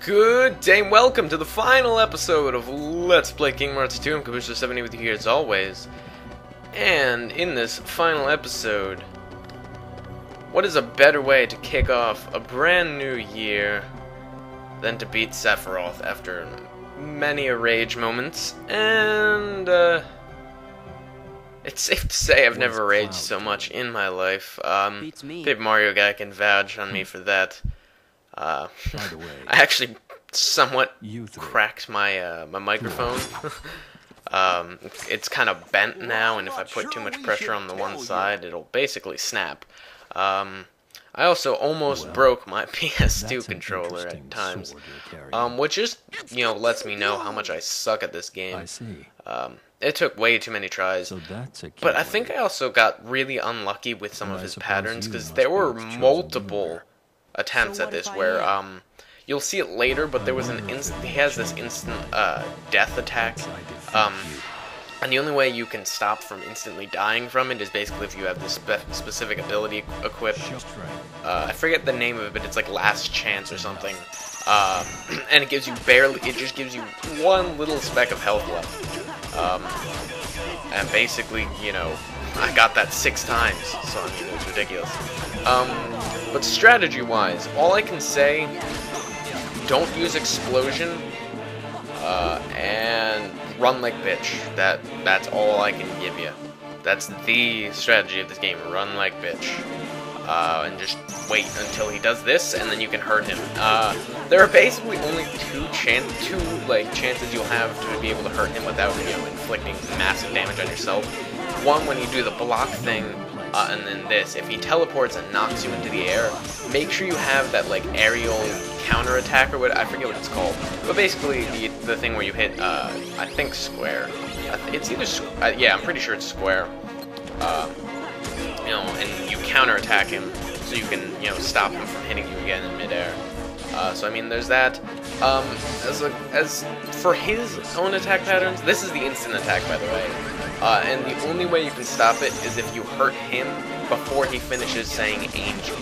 Good day and welcome to the final episode of Let's Play Kingdom Hearts 2. I'm KoopaNinjaBros with you here as always. And in this final episode, what is a better way to kick off a brand new year than to beat Sephiroth after many a rage moments? And it's safe to say I've never raged so much in my life. Paper Mario guy can vouch on me for that. By the way, I actually somewhat cracked my my microphone. It's kind of bent now, and if I put too much pressure on the one side, it'll basically snap. I also almost broke my PS2 controller at times, which just, lets me know how much I suck at this game. It took way too many tries, but I think I also got really unlucky with some of his patterns, because there were multiple attempts at this where you'll see it later, but there was he has this instant death attack, and the only way you can stop from instantly dying from it is basically if you have this specific ability equipped. I forget the name of it, but it's like Last Chance or something, and it just gives you one little speck of health left, and basically, I got that 6 times, so I mean, it was ridiculous. But strategy-wise, all I can say, don't use explosion, and run like bitch. That's all I can give you. That's the strategy of this game, run like bitch. And just wait until he does this, and then you can hurt him. There are basically only two chances you'll have to be able to hurt him without, inflicting massive damage on yourself. One, when you do the block thing, and then this. If he teleports and knocks you into the air, make sure you have that, aerial counterattack, or what, I forget what it's called. But basically, the thing where you hit, I think square. It's either, yeah, I'm pretty sure it's square. And you counterattack him, so you can, stop him from hitting you again in midair. So I mean, there's that. As for his own attack patterns, this is the instant attack, by the way. And the only way you can stop it is if you hurt him before he finishes saying Angel.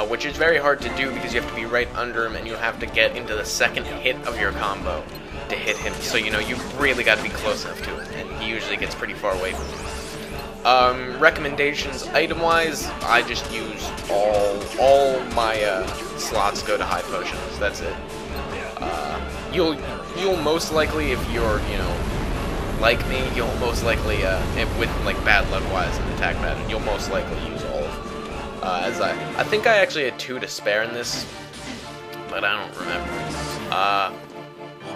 Which is very hard to do because you have to be right under him and you have to get into the second hit of your combo to hit him. So, you've really got to be close enough to it, and he usually gets pretty far away from you. Recommendations, item-wise, I just use all my slots go to high potions. That's it. You'll most likely, if you're, like me, you'll most likely, with bad luck-wise and attack pattern, you'll most likely use all of them. As I think I actually had 2 to spare in this, but I don't remember.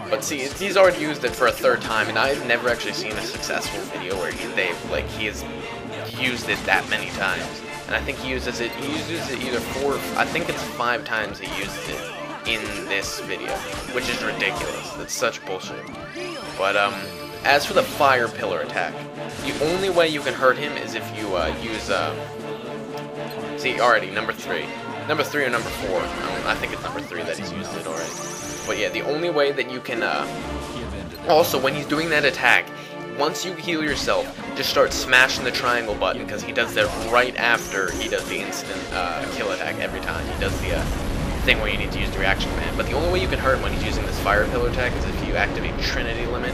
But see, he's already used it for a 3rd time, and I've never actually seen a successful video where he has used it that many times. And I think he uses it either 4, I think it's 5 times he uses it in this video, which is ridiculous. That's such bullshit. But, as for the fire pillar attack, the only way you can hurt him is if you, use, see, already, number 3. Number 3 or number 4. I think it's number 3 that he's used it already. But yeah, the only way that you can, also, when he's doing that attack, once you heal yourself, just start smashing the triangle button, because he does that right after he does the instant, kill attack every time. He does the, thing where you need to use the reaction command. But the only way you can hurt him when he's using this fire pillar attack is if you activate Trinity Limit.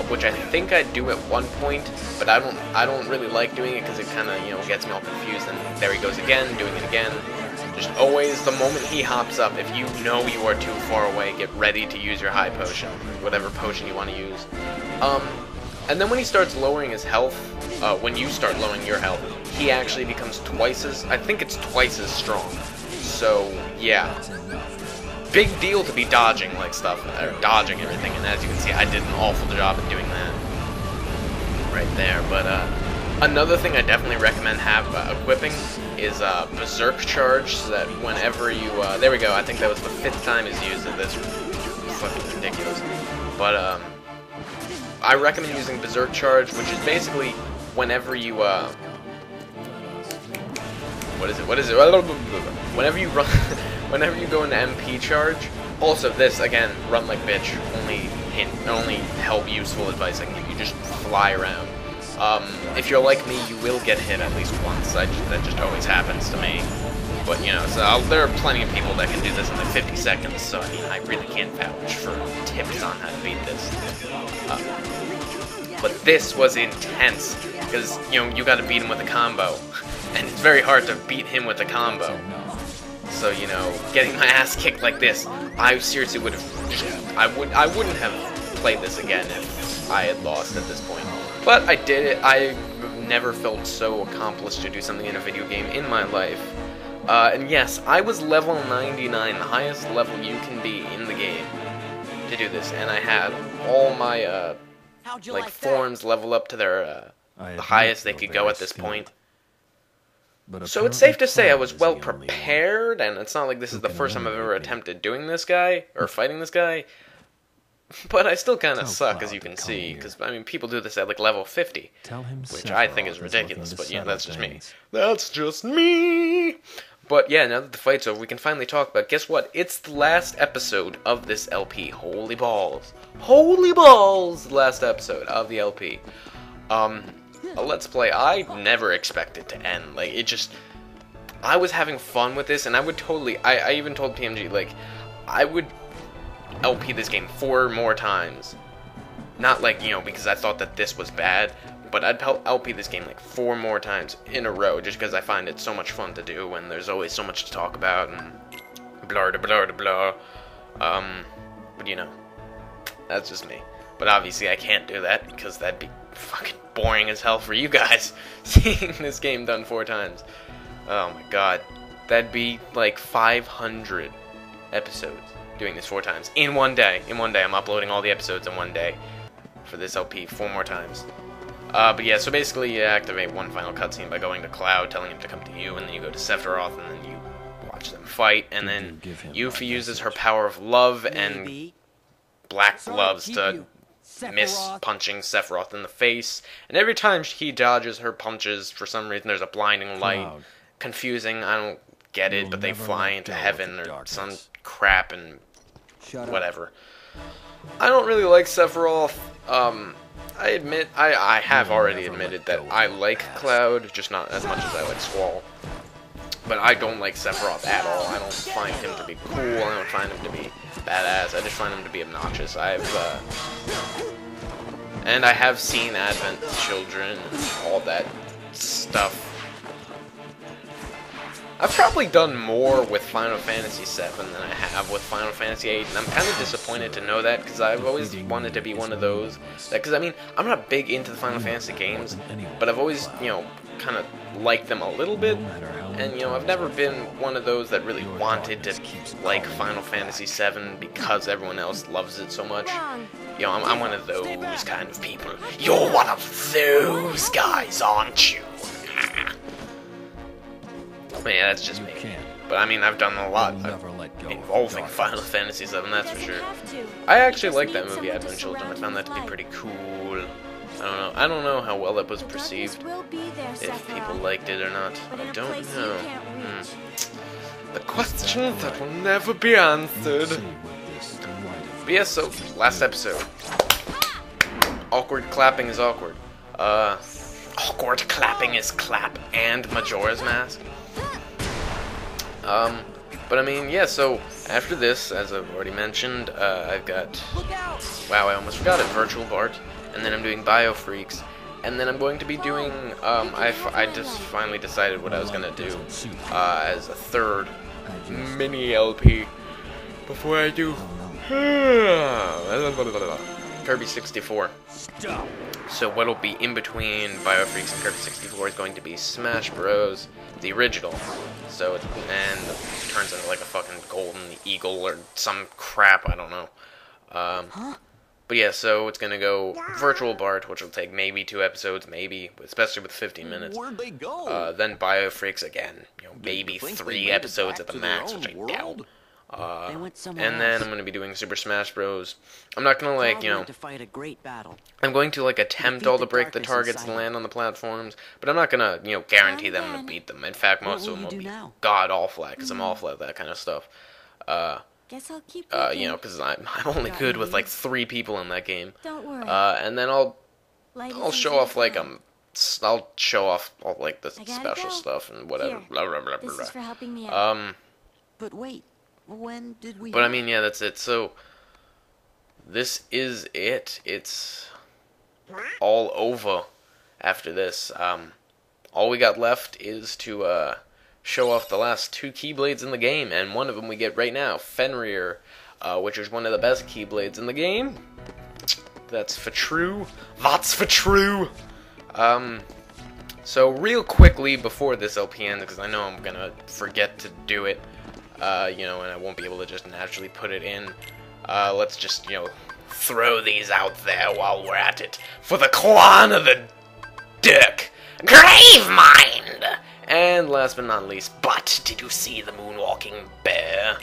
Which I think I do at one point, but I don't really like doing it because it kind of, gets me all confused, and there he goes again, doing it again. Just always, the moment he hops up, if you know you are too far away, get ready to use your high potion, whatever potion you want to use. And then when he starts lowering his health, when you start lowering your health, he actually becomes I think it's twice as strong. So, yeah. Big deal to be dodging stuff, or dodging everything, and as you can see, I did an awful job at doing that right there. But another thing I definitely recommend equipping is Berserk Charge, so that whenever you there we go, I think that was the 5th time he's used it. That's fucking ridiculous. But I recommend using Berserk Charge, which is basically whenever you whenever you run whenever you go into MP charge. Also, this again, run like bitch. Only help useful advice I can give you. Just fly around. If you're like me, you will get hit at least once. That just always happens to me. But, you know, so there are plenty of people that can do this in like 50 seconds, so I mean, I really can't vouch for tips on how to beat this. But this was intense, because, you know, you gotta beat him with a combo, and it's very hard to beat him with a combo. So, you know, getting my ass kicked like this, I seriously would have, I wouldn't have played this again if I had lost at this point. But I did it. I never felt so accomplished to do something in a video game in my life. And yes, I was level 99, the highest level you can be in the game to do this, and I had all my like forms level up to their the highest they could go at this point. So it's safe to say I was well prepared, and it's not like this is the first time I've ever attempted doing this guy, or fighting this guy. But I still kind of suck, as you can see, because, I mean, people do this at, like, level 50, which I think is ridiculous, but, yeah, that's just me. That's just me! But, yeah, now that the fight's over, we can finally talk about, guess what? It's the last episode of this LP. Holy balls. Holy balls! Last episode of the LP. A Let's Play I never expected to end. Like, it just... I was having fun with this, and I would totally... I even told PMG, like, I would LP this game 4 more times. Not, like, you know, because I thought that this was bad, but I'd LP this game, like, 4 more times in a row, just because I find it so much fun to do, and there's always so much to talk about, and blah, blah, blah, blah, blah. But, you know, that's just me. But obviously I can't do that, because that'd be fucking boring as hell for you guys, seeing this game done 4 times. Oh my god. That'd be like 500 episodes doing this 4 times. In one day. In one day. I'm uploading all the episodes in one day for this LP 4 more times. But yeah, so basically you activate one final cutscene by going to Cloud, telling him to come to you, and then you go to Sephiroth, and then you watch them fight, and then Yuffie uses her power of love and black gloves to miss punching Sephiroth in the face, and every time he dodges her punches, for some reason there's a blinding light. Confusing, I don't get it, but they fly into heaven or some crap and whatever. I don't really like Sephiroth. I admit, I have already admitted that I like Cloud, just not as much as I like Squall. But I don't like Sephiroth at all. I don't find him to be cool, I don't find him to be badass, I just find him to be obnoxious. And I have seen Advent Children and all that stuff. I've probably done more with Final Fantasy VII than I have with Final Fantasy VIII, and I'm kind of disappointed to know that, because I've always wanted to be one of those, because, I mean, I'm not big into the Final Fantasy games, but I've always, you know, kind of liked them a little bit, and, you know, I've never been one of those that really wanted to like Final Fantasy VII because everyone else loves it so much. You know, I'm one of those kind of people. You're one of those guys, aren't you? But yeah, that's just me. But I mean, I've done a lot involving Final Fantasy VII, that's for sure. I actually like that movie, Advent Children. I found that to be pretty cool. I don't know how well it was perceived, if people liked it or not. I don't know. The questions that will never be answered. But yeah, so, last episode. Awkward clapping is awkward. Awkward clapping is clap and Majora's Mask. But I mean, yeah, so after this, as I've already mentioned, I've got, wow, I almost forgot it, Virtual Bart, and then I'm doing Biofreaks, and then I'm going to be doing, I just finally decided what I was going to do, as a third mini LP, before I do Kirby 64. So what'll be in between Biofreaks and Kirby 64 is going to be Smash Bros, the original. So, and it turns into like a fucking golden eagle or some crap, I don't know. But yeah, so it's gonna go Virtual Bart, which will take maybe 2 episodes, maybe, especially with 15 minutes. Where'd they go? Then Biofreaks again, you know, maybe 3 episodes at the max, which I doubt. And then I'm going to be doing Super Smash Bros. I'm not going to, like, you know, I'm going to, like, attempt all to break the targets and land on the platforms, but I'm not going to, you know, guarantee them to beat them. In fact, most of them will be god-awful at, because I'm awful at that kind of stuff. You know, because I'm only good with, like, 3 people in that game. And then I'll show off, like, I'll show off all like the special go. stuff and whatever. Here, Blah, blah, blah, this blah. is for helping me out. But wait, when did we... But I mean, yeah, that's it. So this is it. It's all over after this. All we got left is to show off the last 2 Keyblades in the game, and one of them we get right now, Fenrir, which is one of the best Keyblades in the game. That's for true. That's for true. So real quickly before this LP ends, because I know I'm gonna forget to do it, you know, and I won't be able to just naturally put it in. Let's just, you know, throw these out there while we're at it. For the clan of the Dick, Gravemind! And last but not least, but did you see the moonwalking bear?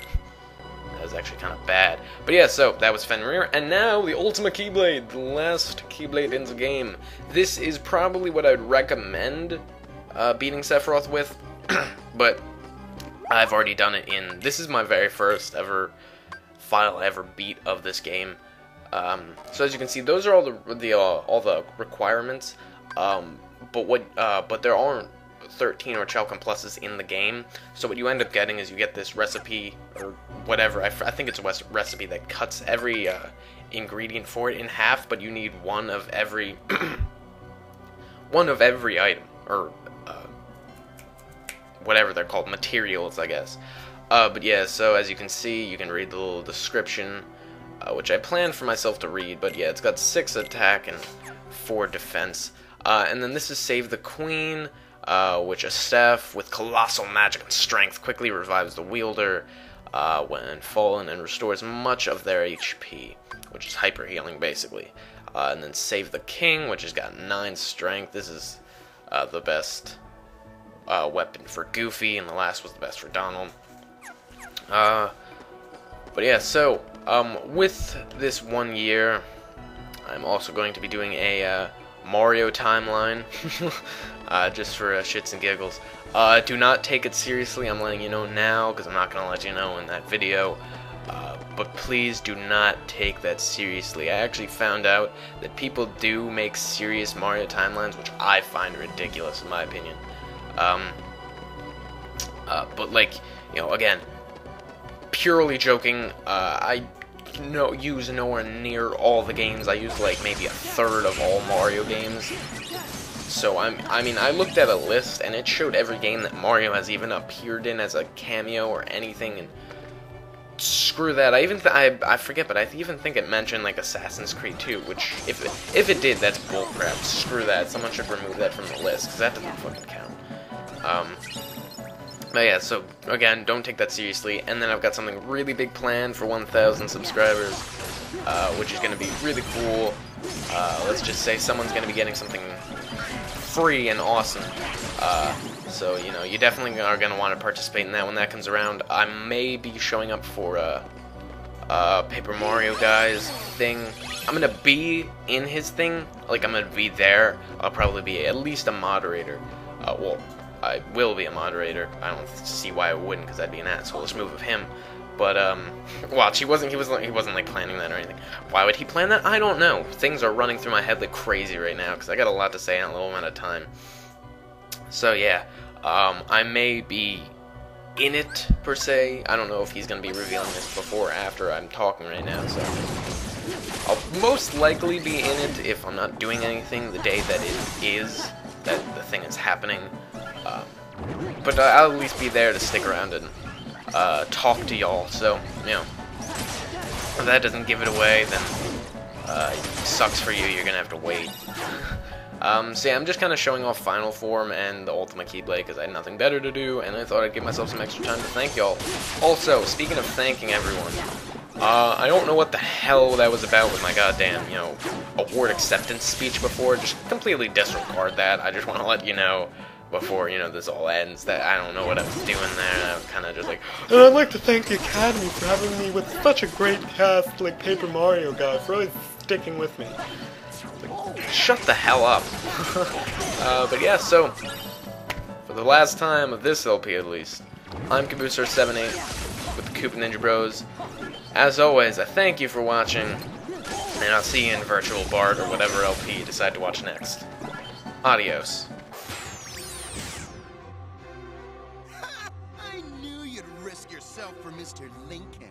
That was actually kind of bad. But yeah, so that was Fenrir, and now the Ultimate Keyblade, the last Keyblade in the game. This is probably what I'd recommend beating Sephiroth with, but I've already done it in... This is my very first final ever beat of this game. So as you can see, those are all the requirements. But there aren't 13 or Chalcon Pluses in the game. So what you end up getting is you get this recipe or whatever. I think it's a recipe that cuts every ingredient for it in half, but you need one of every item or whatever they're called, materials, I guess. But yeah, so as you can see, you can read the little description, which I planned for myself to read. But yeah, it's got 6 attack and 4 defense. And then this is Save the Queen, which a staff with colossal magic and strength quickly revives the wielder when fallen and restores much of their HP, which is hyper healing basically. And then Save the King, which has got 9 strength. This is the best weapon for Goofy, and the last was the best for Donald. But yeah, so with this 1 year, I'm also going to be doing a Mario timeline, just for shits and giggles. Do not take it seriously, I'm letting you know now, because I'm not going to let you know in that video. But please do not take that seriously. I actually found out that people do make serious Mario timelines, which I find ridiculous in my opinion. But like, you know, again, purely joking, I use nowhere near all the games. I use like maybe a third of all Mario games. So I mean, I looked at a list and it showed every game that Mario has even appeared in as a cameo or anything, and screw that. I forget, but I even think it mentioned like Assassin's Creed 2, which if it did, that's bullcrap. Screw that. Someone should remove that from the list, because that doesn't fucking count. But yeah, so again, don't take that seriously. And then I've got something really big planned for 1,000 subscribers, which is going to be really cool. Let's just say someone's going to be getting something free and awesome. So, you know, you definitely are going to want to participate in that when that comes around. I may be showing up for a Paper Mario Guy's thing. I'm going to be in his thing. Like, I'm going to be there. I'll probably be at least a moderator. Well, I will be a moderator. I don't see why I wouldn't, because that'd be an asshole-ish move of him. But watch, he wasn't like planning that or anything. Why would he plan that? I don't know. Things are running through my head like crazy right now, because I got a lot to say in a little amount of time. So yeah, I may be in it per se. I don't know if he's gonna be revealing this before or after I'm talking right now. So I'll most likely be in it if I'm not doing anything the day that the thing is happening. But I'll at least be there to stick around and talk to y'all. So, you know, if that doesn't give it away, then sucks for you. You're gonna have to wait. So yeah, I'm just kind of showing off Final Form and the Ultimate Keyblade because I had nothing better to do, and I thought I'd give myself some extra time to thank y'all. Also, speaking of thanking everyone, I don't know what the hell that was about with my goddamn, you know, award acceptance speech before. Just completely disregard that. I just want to let you know before, you know, this all ends, that I don't know what I was doing there. I was kind of just like, and I'd like to thank the Academy for having me with such a great cast like Paper Mario Guy, for really sticking with me. Like, shut the hell up. But yeah, so for the last time of this LP at least, I'm KoopaNinjaBros with the KoopaNinjaBros. As always, I thank you for watching, and I'll see you in Virtual Bard or whatever LP you decide to watch next. Adios. I knew you'd risk yourself for Mr. Link.